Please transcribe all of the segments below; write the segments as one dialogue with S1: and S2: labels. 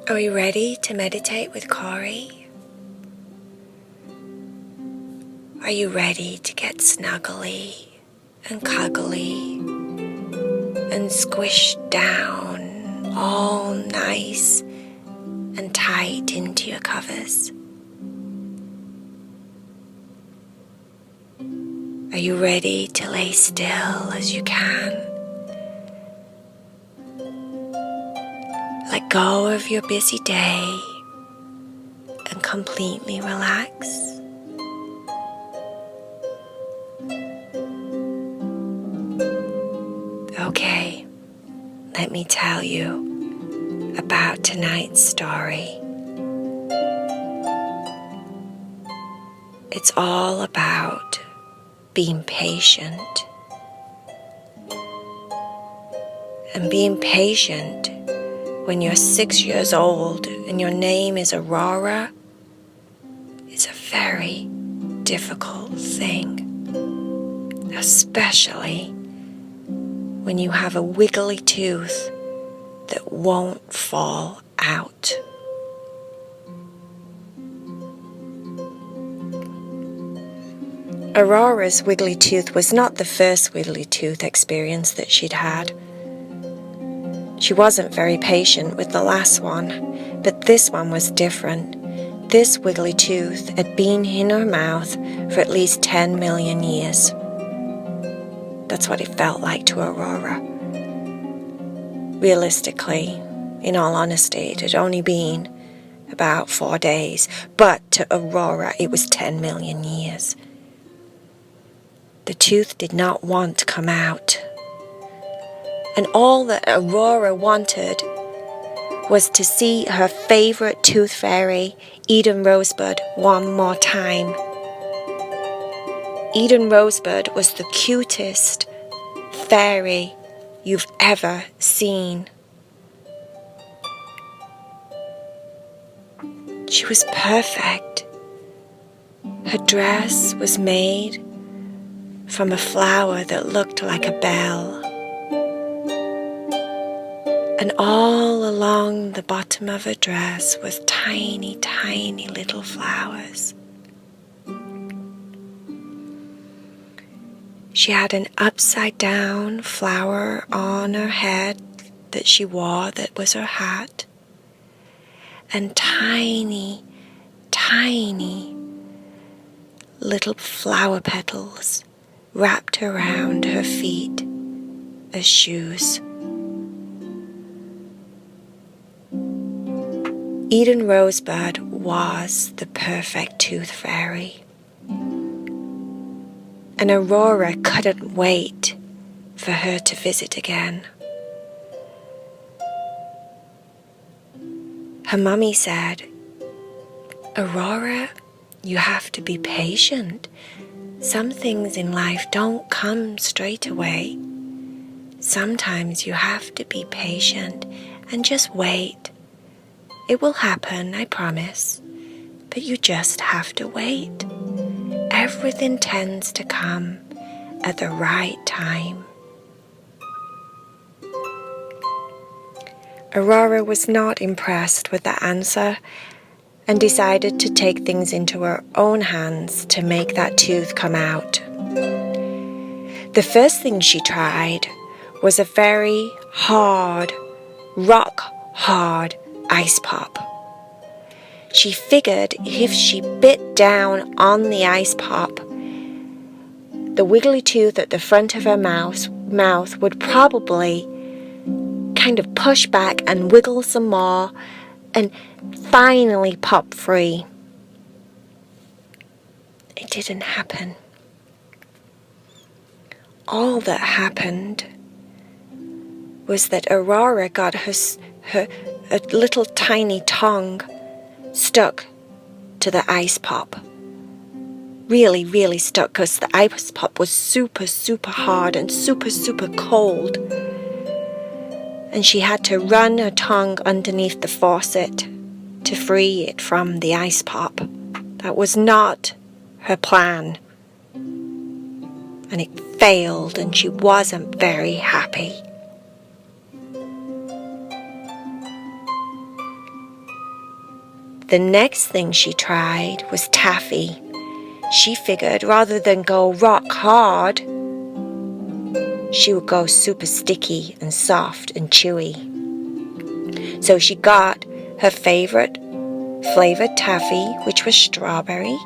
S1: Are you ready to meditate with Cory? Are you ready to get snuggly and cuddly and squished down all nice and tight into your covers? Are you ready to lay still as you can? Let go of your busy day and completely relax. Okay, let me tell you about tonight's story. It's all about being patient. And being patient when you're 6 years old and your name is Aurora is a very difficult thing, especially when you have a wiggly tooth that won't fall out. Aurora's wiggly tooth was not the first wiggly tooth experience that she'd had. She wasn't very patient with the last one, but this one was different. This wiggly tooth had been in her mouth for at least 10 million years. That's what it felt like to Aurora. Realistically, in all honesty, it had only been about 4 days, but to Aurora it was 10 million years. The tooth did not want to come out. And all that Aurora wanted was to see her favorite tooth fairy, Eden Rosebud, one more time. Eden Rosebud was the cutest fairy you've ever seen. She was perfect. Her dress was made from a flower that looked like a bell. And all along the bottom of her dress was tiny, tiny little flowers. She had an upside-down flower on her head that she wore that was her hat. And tiny, tiny little flower petals wrapped around her feet as shoes. Eden Rosebud was the perfect tooth fairy. And Aurora couldn't wait for her to visit again. Her mummy said, "Aurora, you have to be patient. Some things in life don't come straight away. Sometimes you have to be patient and just wait. It will happen, I promise, but you just have to wait. Everything tends to come at the right time." Aurora was not impressed with the answer and decided to take things into her own hands to make that tooth come out. The first thing she tried was a very hard, rock-hard ice pop. She figured if she bit down on the ice pop, the wiggly tooth at the front of her mouth would probably kind of push back and wiggle some more and finally pop free. It didn't happen. All that happened was that Aurora got her a little tiny tongue stuck to the ice pop. Really, really stuck, because the ice pop was super, super hard and super, super cold. And she had to run her tongue underneath the faucet to free it from the ice pop. That was not her plan. And it failed, and she wasn't very happy. The next thing she tried was taffy. She figured rather than go rock hard, she would go super sticky and soft and chewy. So she got her favorite flavored taffy, which was strawberry.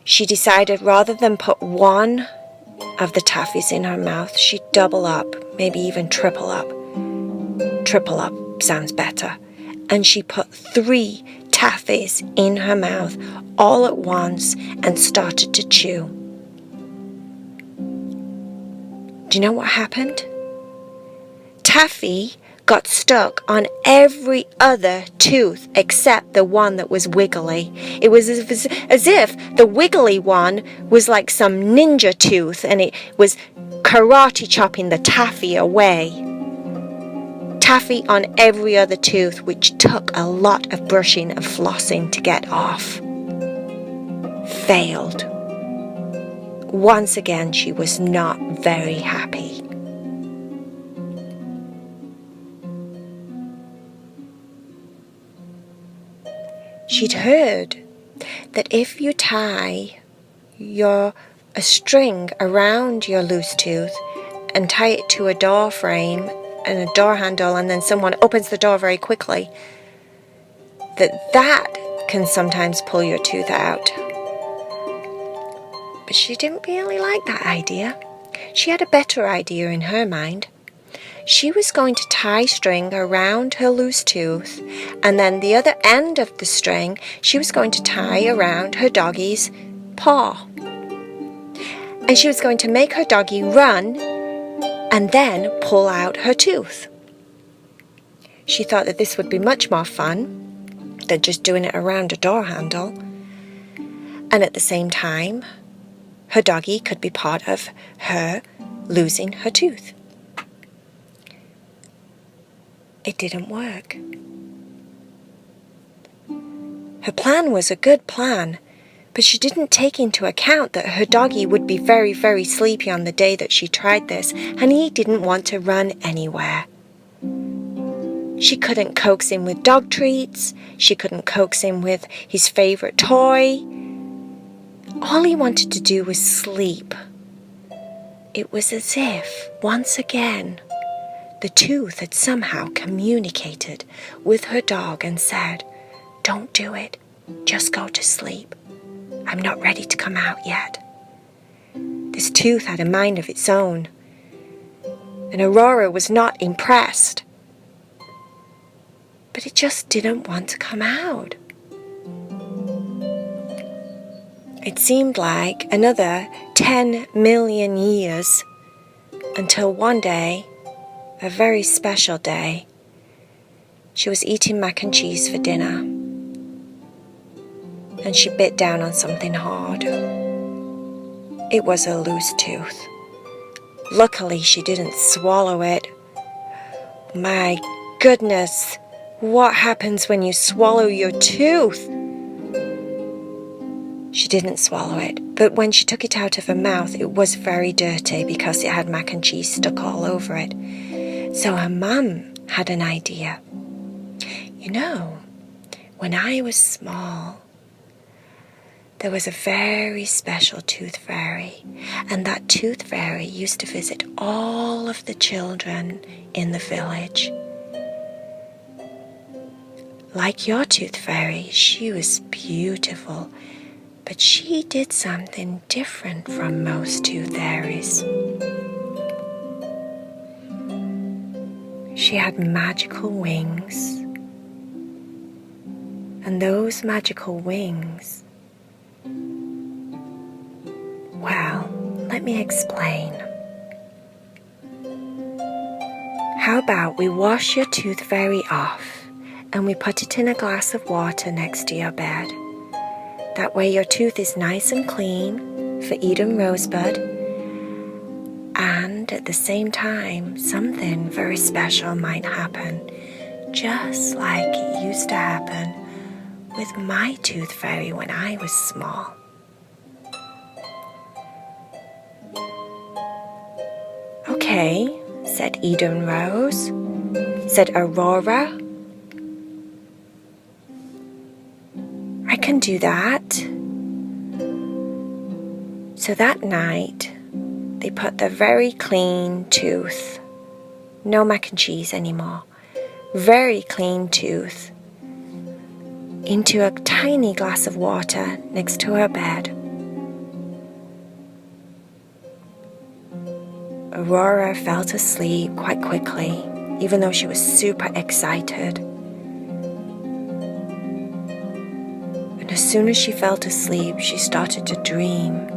S1: She decided rather than put one of the taffies in her mouth, she'd double up, maybe even triple up. Triple up sounds better. And she put 3 taffies in her mouth all at once and started to chew. Do you know what happened? Taffy got stuck on every other tooth except the one that was wiggly. It was as if the wiggly one was like some ninja tooth and it was karate chopping the taffy away. Taffy on every other tooth, which took a lot of brushing and flossing to get off. Failed. Once again, she was not very happy. She'd heard that if you tie a string around your loose tooth and tie it to a door frame and a door handle, and then someone opens the door very quickly, that can sometimes pull your tooth out. But she didn't really like that idea. She had a better idea in her mind. She was going to tie string around her loose tooth, and then the other end of the string she was going to tie around her doggy's paw. And she was going to make her doggy run and then pull out her tooth. She thought that this would be much more fun than just doing it around a door handle. And at the same time, her doggy could be part of her losing her tooth. It didn't work. Her plan was a good plan, but she didn't take into account that her doggy would be very, very sleepy on the day that she tried this, and he didn't want to run anywhere. She couldn't coax him with dog treats. She couldn't coax him with his favorite toy. All he wanted to do was sleep. It was as if, once again, the tooth had somehow communicated with her dog and said, "Don't do it. Just go to sleep. I'm not ready to come out yet." This tooth had a mind of its own, and Aurora was not impressed. But it just didn't want to come out. It seemed like another 10 million years until one day, a very special day, she was eating mac and cheese for dinner, and she bit down on something hard. It was a loose tooth. Luckily, she didn't swallow it. My goodness, what happens when you swallow your tooth? She didn't swallow it, but when she took it out of her mouth, it was very dirty because it had mac and cheese stuck all over it. So her mum had an idea. You know, when I was small, there was a very special tooth fairy, and that tooth fairy used to visit all of the children in the village. Like your tooth fairy, she was beautiful, but she did something different from most tooth fairies. She had magical wings, and those magical wings, well, let me explain. How about we wash your tooth fairy off and we put it in a glass of water next to your bed. That way your tooth is nice and clean for Eden Rosebud, and at the same time, something very special might happen, just like it used to happen with my tooth fairy when I was small. "Okay," said Eden Rose, said Aurora. do that. So that night, they put the very clean tooth, no mac and cheese anymore, very clean tooth, into a tiny glass of water next to her bed. Aurora fell asleep quite quickly, even though she was super excited. And as soon as she fell asleep, she started to dream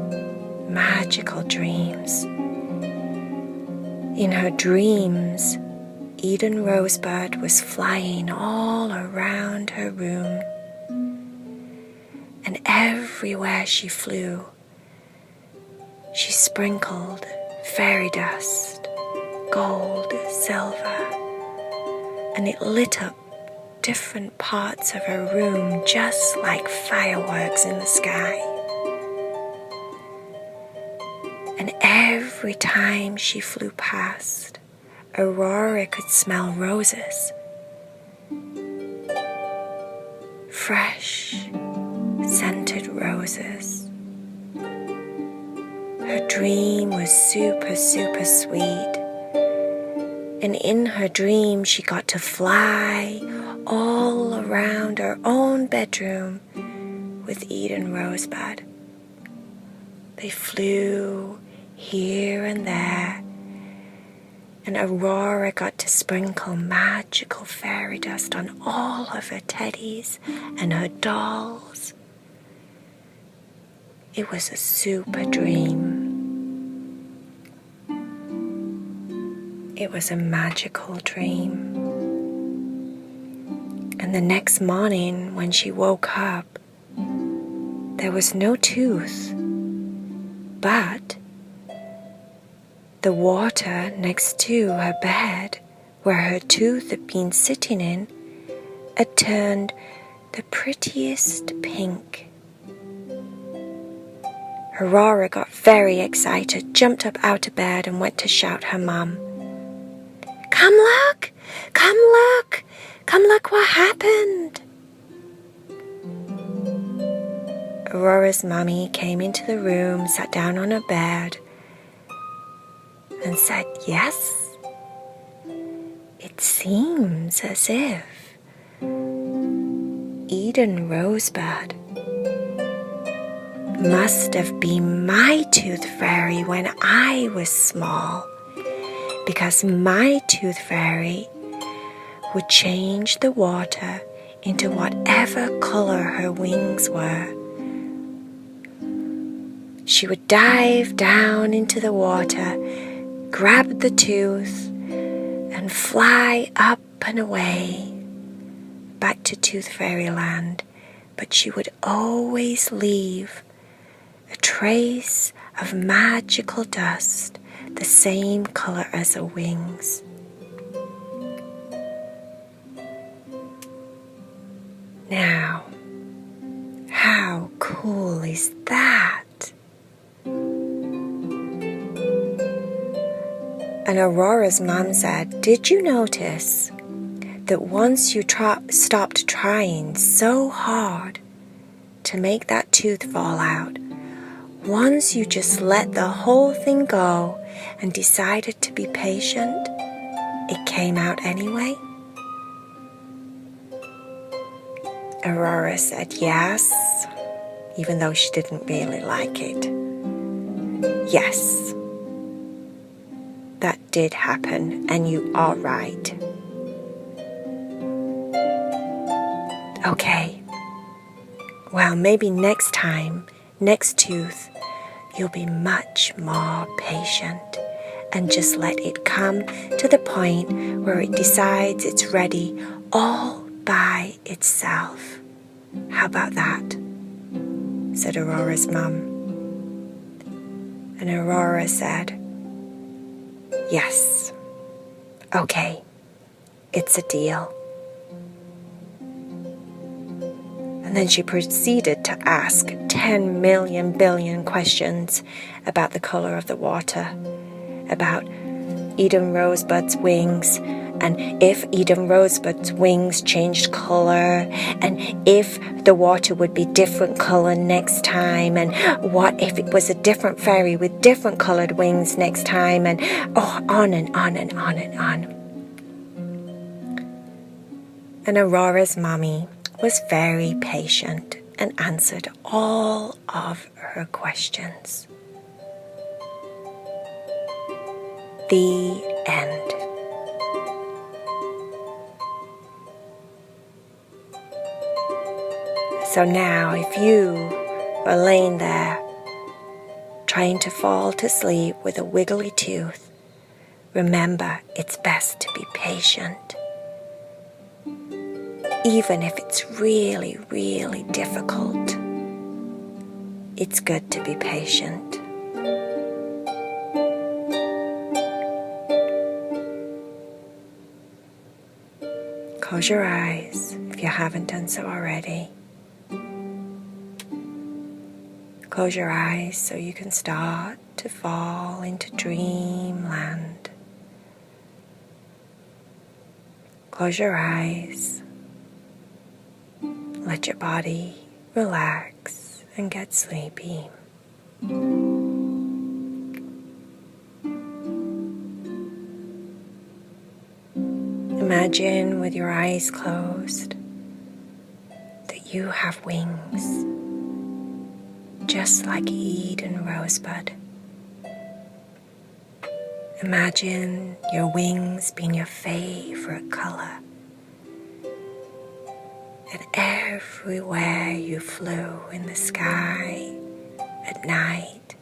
S1: magical dreams. In her dreams, Eden Rosebud was flying all around her room. And everywhere she flew, she sprinkled fairy dust, gold, silver, and it lit up different parts of her room just like fireworks in the sky. And every time she flew past, Aurora could smell roses. Fresh, scented roses. Her dream was super, super sweet. And in her dream, she got to fly all around her own bedroom with Eden Rosebud. They flew here and there, and Aurora got to sprinkle magical fairy dust on all of her teddies and her dolls. It was a super dream. It was a magical dream. And the next morning, when she woke up, there was no tooth, but the water next to her bed, where her tooth had been sitting in, had turned the prettiest pink. Aurora got very excited, jumped up out of bed and went to shout her mum. "Come look! Come look! Come look what happened!" Aurora's mummy came into the room, sat down on her bed, and said, "Yes, it seems as if Eden Rosebud must have been my tooth fairy when I was small, because my tooth fairy would change the water into whatever color her wings were. She would dive down into the water, grab the tooth, and fly up and away back to Tooth Fairyland, but she would always leave a trace of magical dust the same color as her wings. Now, how cool is that? And Aurora's mom said, "Did you notice that once you stopped trying so hard to make that tooth fall out, once you just let the whole thing go and decided to be patient, it came out anyway?" Aurora said yes, even though she didn't really like it. Yes, that did happen, and you are right. Okay, well, maybe next time, next tooth, you'll be much more patient and just let it come to the point where it decides it's ready all by itself. How about that? Said Aurora's mum. And Aurora said, yes, okay, it's a deal. And then she proceeded to ask 10 million billion questions about the color of the water, about Eden Rosebud's wings, and if Eden Rosebud's wings changed colour, and if the water would be different colour next time, and what if it was a different fairy with different coloured wings next time, and on and on and on and on. And Aurora's mummy was very patient and answered all of her questions. The end. So now if you are laying there trying to fall to sleep with a wiggly tooth, remember it's best to be patient. Even if it's really, really difficult, it's good to be patient. Close your eyes if you haven't done so already. Close your eyes so you can start to fall into dreamland. Close your eyes. Let your body relax and get sleepy. Imagine with your eyes closed that you have wings, just like Eden Rosebud. Imagine your wings being your favorite color. And everywhere you flew in the sky at night,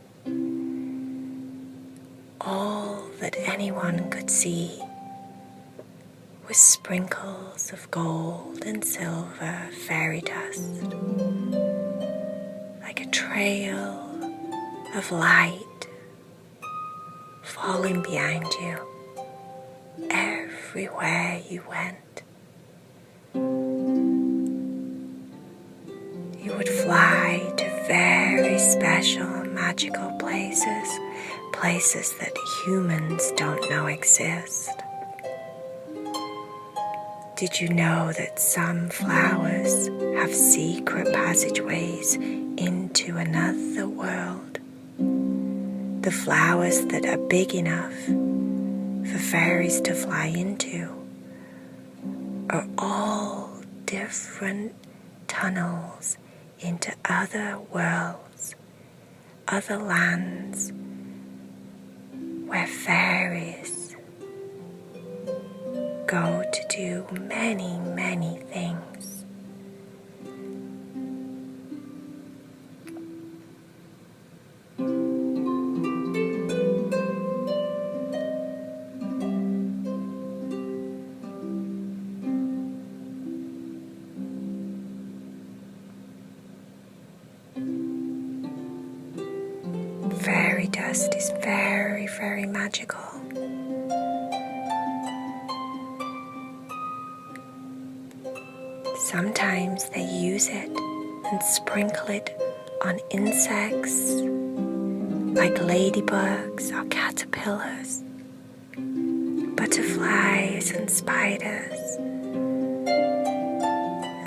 S1: all that anyone could see was sprinkles of gold and silver fairy dust, like a trail of light falling behind you everywhere you went. You would fly to very special, magical places, places that humans don't know exist. Did you know that some flowers have secret passageways into another world? The flowers that are big enough for fairies to fly into are all different tunnels into other worlds, other lands where fairies go to do many, many things. Fairy dust is very, very magical. Sometimes they use it and sprinkle it on insects like ladybugs or caterpillars, butterflies and spiders,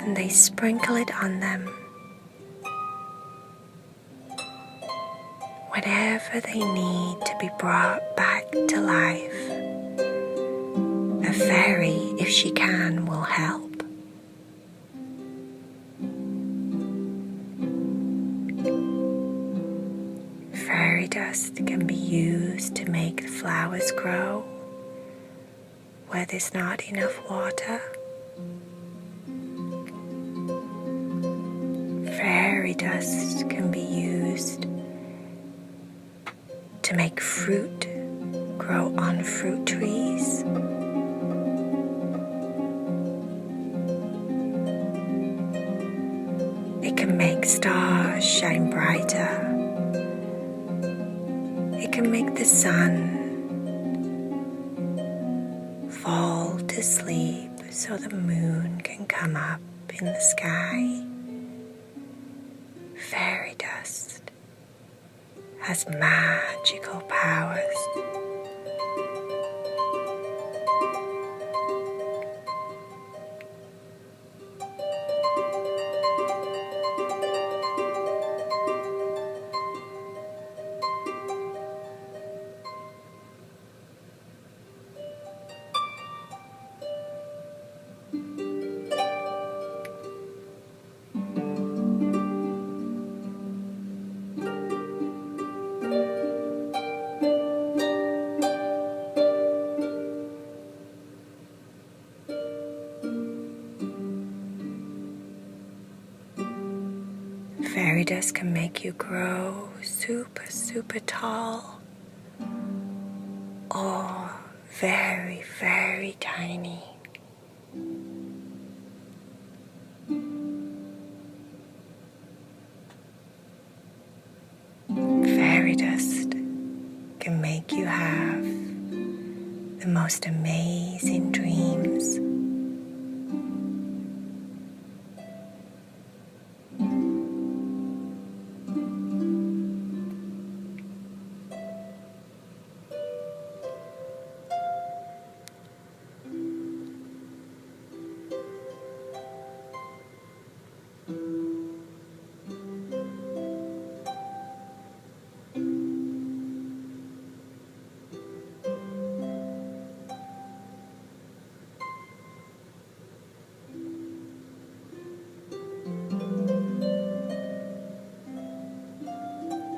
S1: and they sprinkle it on them whenever they need to be brought back to life. A fairy, if she can, will help. Fairy dust can be used to make the flowers grow where there's not enough water. Fairy dust can be used to make fruit grow on fruit trees. It can make stars shine brighter. It can make the sun fall to sleep so the moon can come up in the sky. Fairy dust has magical powers. dust can make you grow super, super tall, or very, very tiny. Fairy dust can make you have the most amazing dreams.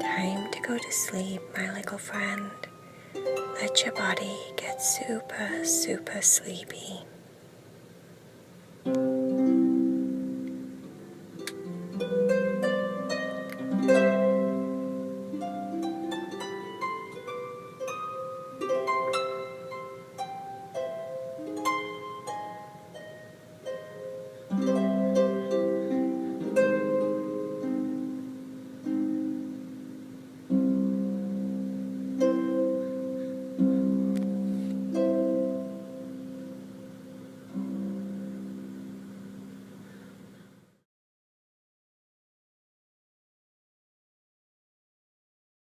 S1: Time to go to sleep, my little friend. Let your body get super, super sleepy.